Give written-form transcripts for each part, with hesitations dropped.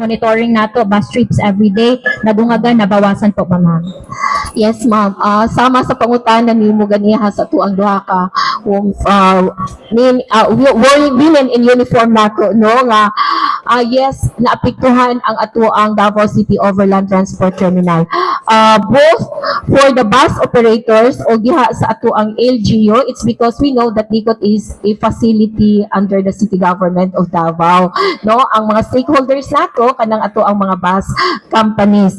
monitoring nato bus trips every day nadungagan nabawasan po ma'am. Yes, ma'am. Sama sa pangutanan ni mo ganiha sa tuang duha ka women in uniform nato no nga yes naapektuhan ang ato ang Davao City Overland Transport Terminal. Both for the bus operators o diha sa ato ang LGU, it's because we know that DICOT is a facility under the city government of Davao. No, ang mga stakeholders nato kanang ato ang mga bus companies.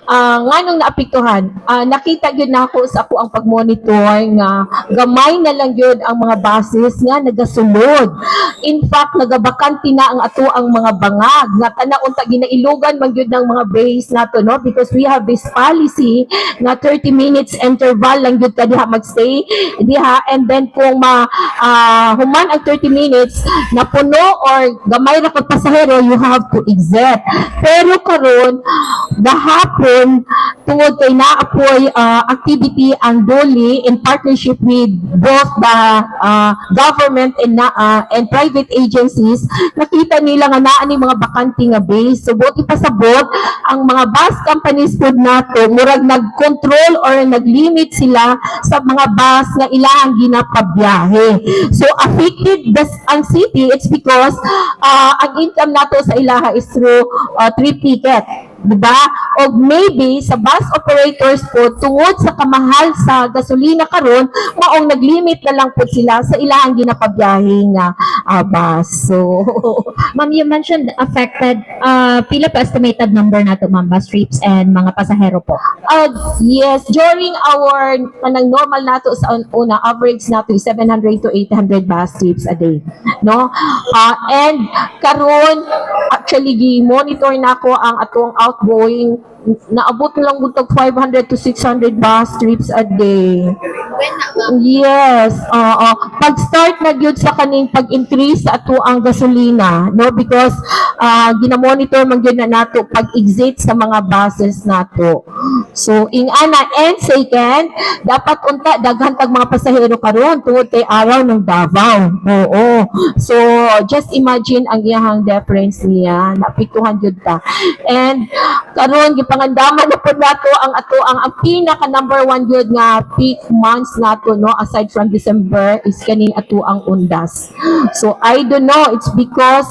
Nganong naapektuhan? Nakita gyud nako sa ako ang pagmonitor nga gamay na lang gyud ang mga buses nga nagasulod. In fact, nagabakanti na ang ato ang mga bangag nga kana unta ginailugan man gyud ng mga base nato no because we have this policy na 30 minutes interval lang gyud ka diha magstay diha and then kung human ang 30 minutes na puno or gamay ra kag pasahero you have to exit. Pero karon gahapon tungod kay naapoy activity ang DOLI in partnership with both the government and private agencies, nakita nila nga naa ni mga bakante nga base. So both ipasabot ang mga bus companies pod nato murag nag-control or nag-limit sila sa mga bus nga ilang ginapabiyahe. So affected ang city, it's because ang income nato sa ilaha is through trip ticket. Diba? O maybe sa bus operators po tungod sa kamahal sa gasolina karon maong naglimit na lang po sila sa ilang ginapabiyahe nga bus. So Ma'am, you mentioned affected pila pa estimated number nato ma'am bus trips and mga pasahero po. Yes, during our kanang normal nato sa una average nato is 700 to 800 bus trips a day. No? And karon actually gi-monitor nako ang atong outgoing naabot lang butag 500 to 600 bus trips a day. Yes, pag-start na gyud sa kaning pag-increase sa ato ang gasolina, no, because gina-monitor man gyud na nato pag-exit sa mga buses nato. So ingana and second, dapat unta daghan tag mga pasahero karon tungod kay araw ng Davao. Oo. So just imagine ang iyang difference niya, napiktuhan gyud ta. And karon gipangandaman na po nato ang ato ang pinaka number one gyud nga peak months nato no aside from December is kaning ato ang undas. So I don't know, it's because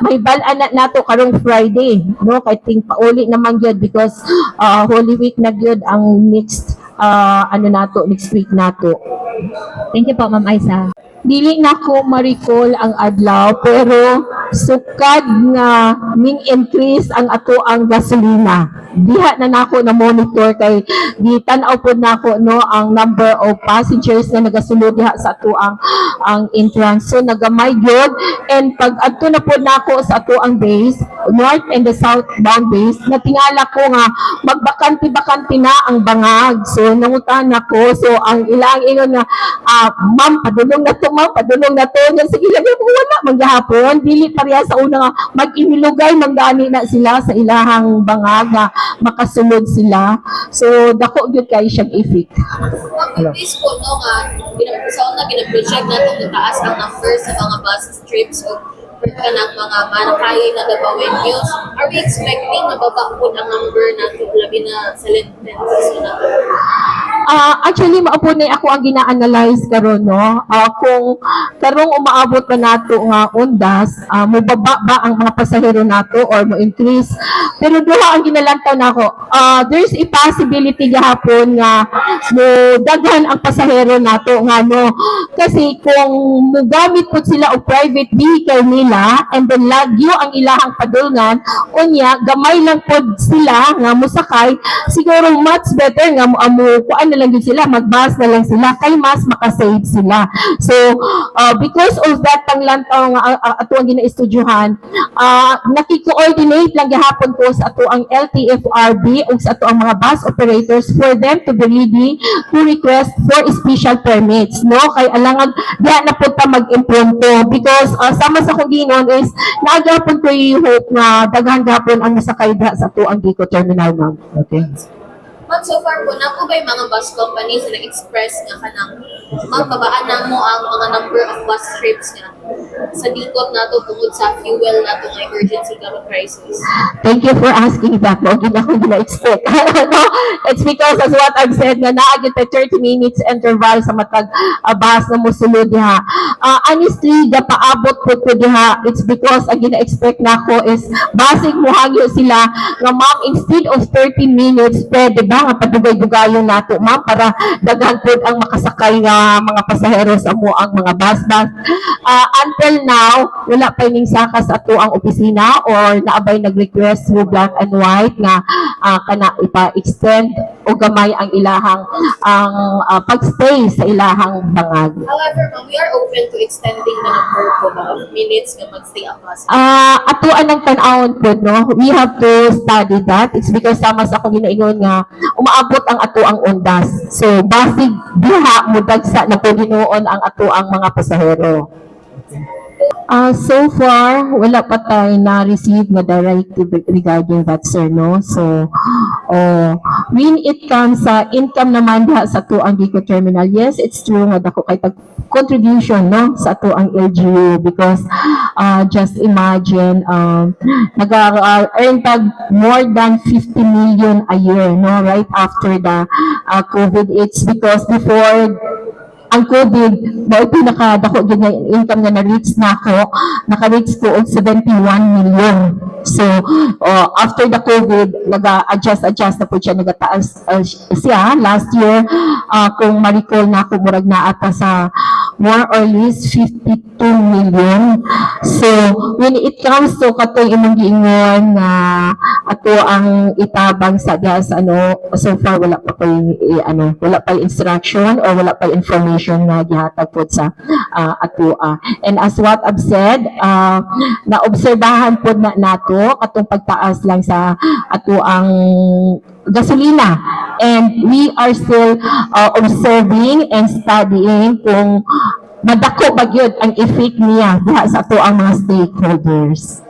may balaan na nato karong Friday no kay ting pauli naman gyud because Holy Week na gyud ang next next week nato. Thank you po Ma'am Aiza. Dili na ko ma-recall ang adlaw pero sukad nga ming increase ang ato ang gasolina. Diha na nako na monitor kay gitan-aw pod nako no ang number of passengers na nagasulod diha sa ato ang entrance. So nagamay gyud and pag adto na pod nako sa ato ang base north and the southbound base natingala ko nga magbakanti-bakanti na ang bangag. So nangutan nako so ang ilang ingon nga ma'am padulong na to ma'am padulong na to nga sige lang ko wala maghapon dili pareha sa una nga mag-inilugay manggani na sila sa ilahang bangag nga makasulod sila. So dako gyud kay siyang effect. Please po no nga sa una gina-project natin taas ang number sa mga bus trips o kanang mga manakay na gagawin news. Are we expecting na baba po ang number natin labi na sa Lenten na? Actually maupo na ako ang gina-analyze karon no. Kung karong umaabot pa nato nga undas, mobaba ba ang mga pasahero nato or mo increase? Pero duha ang ginalantaw nako. There's a possibility gahapon nga mo daghan ang pasahero nato nga no. Kasi kung mugamit po sila og private vehicle nila and then lagyo ang ilahang padulngan, unya gamay lang pod sila nga mosakay, siguro much better nga kuan na lang din sila, magbas na lang sila kay mas makasave sila. So because of that ang lantaw nga ato ang ginaestudyohan, nakiko-coordinate lang gihapon ko sa ato ang LTFRB ug sa ato ang mga bus operators for them to be ready to request for special permits no kay alangan diha na pud ta mag-implemento because sama sa kong ginon is naagapon ko yung hope na daghan gapon ang nasakay diha sa ato ang DICOT terminal ma'am. Okay. Ma'am, so far po, na po ba yung mga bus companies na express nga kanang mababaan na mo ang mga number of bus trips nga sa dikot nato tungod sa fuel nato nga emergency karon crisis? Thank you for asking that. No, hindi ako gina-expect. No, it's because as what I've said, na naagit na 30 minutes interval sa matag bahas na musulod diha. Honestly, paabot po ko diha, it's because ang gina-expect nako is basig muhangyo sila nga ma'am, instead of 30 minutes, pwede ba nga padugay-dugayon nato ma'am para daghan po ang makasakay nga mga pasahero sa ang mga bus. Until now, wala pa ining saka sa ato ang opisina or naabay nag-request through black and white nga kana ipa-extend o gamay ang ilahang pagstay sa ilahang bangag. However, ma'am, we are open to extending the number po of minutes nga magstay ang bus. Atuan ng tanawon po, no? We have to study that. It's because sama sa akong ginaingon nga umaabot ang ato ang undas. So, basig diha mudagsa na po hinuon ang ato ang mga pasahero. So far, wala pa tayo na-receive na directive regarding that, sir, no? So, when it comes sa income naman diha sa ato ang Gico Terminal, yes, it's true nga dako kay contribution, no, sa ato ang LGU because just imagine, nag-earn tag more than 50 million a year, no, right after the COVID. It's because before ang COVID, dahil pinakadako din na income na na-reach na ako, naka-reach ko og 71 million. So, after the COVID, nag-adjust na po siya, nagataas siya last year, kung ma-recall na ako, murag na ata sa more or less 52 million. So, when it comes to katong imong giingon na ato ang itabang sa diha sa so far wala pa wala pa instruction or wala pa information na gihatag po sa ato. And as what I've said, naobserbahan po na nato katong pagtaas lang sa ato ang gasolina, and we are still observing and studying kung madako ba gyud ang effect niya diha sa ato ang mga stakeholders.